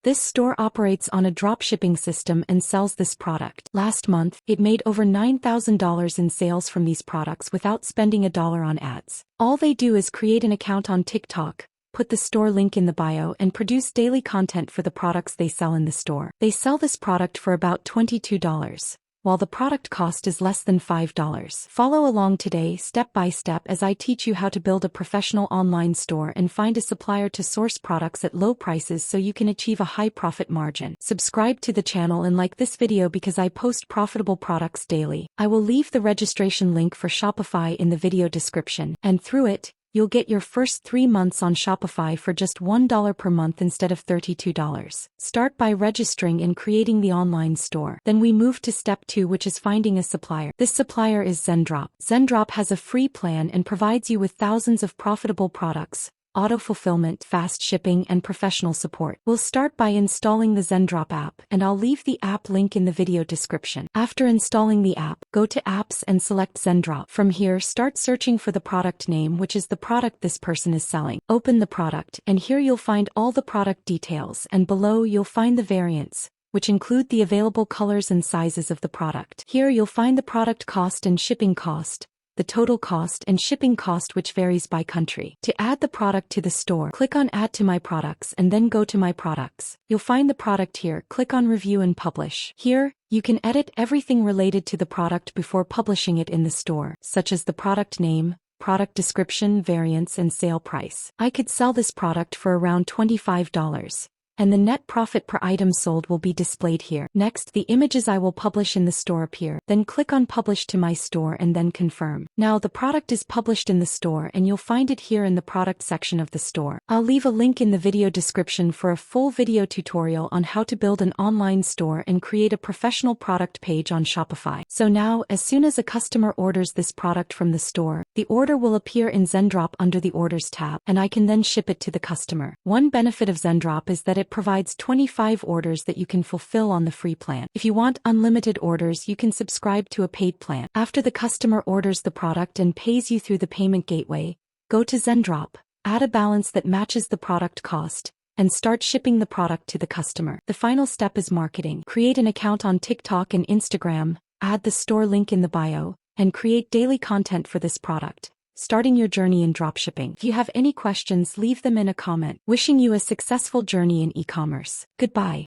This store operates on a dropshipping system and sells this product. Last month, it made over $9,000 in sales from these products without spending a dollar on ads. All they do is create an account on TikTok, put the store link in the bio, and produce daily content for the products they sell in the store. They sell this product for about $22, while the product cost is less than $5. Follow along today step by step as I teach you how to build a professional online store and find a supplier to source products at low prices so you can achieve a high profit margin. Subscribe to the channel and like this video because I post profitable products daily. I will leave the registration link for Shopify in the video description, and through it, you'll get your first 3 months on Shopify for just $1 per month instead of $32. Start by registering and creating the online store. Then we move to step 2, which is finding a supplier. This supplier is Zendrop. Zendrop has a free plan and provides you with thousands of profitable products, auto-fulfillment, fast shipping, and professional support. We'll start by installing the Zendrop app, and I'll leave the app link in the video description. After installing the app, go to Apps and select Zendrop. From here, start searching for the product name, which is the product this person is selling. Open the product, and here you'll find all the product details, and below you'll find the variants, which include the available colors and sizes of the product. Here you'll find the product cost and shipping cost, the total cost and shipping cost, which varies by country. To add the product to the store, click on Add to My Products and then go to My Products. You'll find the product here. Click on Review and Publish. Here, you can edit everything related to the product before publishing it in the store, such as the product name, product description, variants, and sale price. I could sell this product for around $25. And the net profit per item sold will be displayed here. Next, the images I will publish in the store appear. Then click on Publish to My Store and then Confirm. Now the product is published in the store and you'll find it here in the product section of the store. I'll leave a link in the video description for a full video tutorial on how to build an online store and create a professional product page on Shopify. So now, as soon as a customer orders this product from the store, the order will appear in Zendrop under the Orders tab, and I can then ship it to the customer. One benefit of Zendrop is that it provides 25 orders that you can fulfill on the free plan. If you want unlimited orders, you can subscribe to a paid plan. After the customer orders the product and pays you through the payment gateway, go to Zendrop, add a balance that matches the product cost, and start shipping the product to the customer. The final step is marketing. Create an account on TikTok and Instagram, add the store link in the bio, and create daily content for this product, starting your journey in dropshipping. If you have any questions, leave them in a comment. Wishing you a successful journey in e-commerce. Goodbye.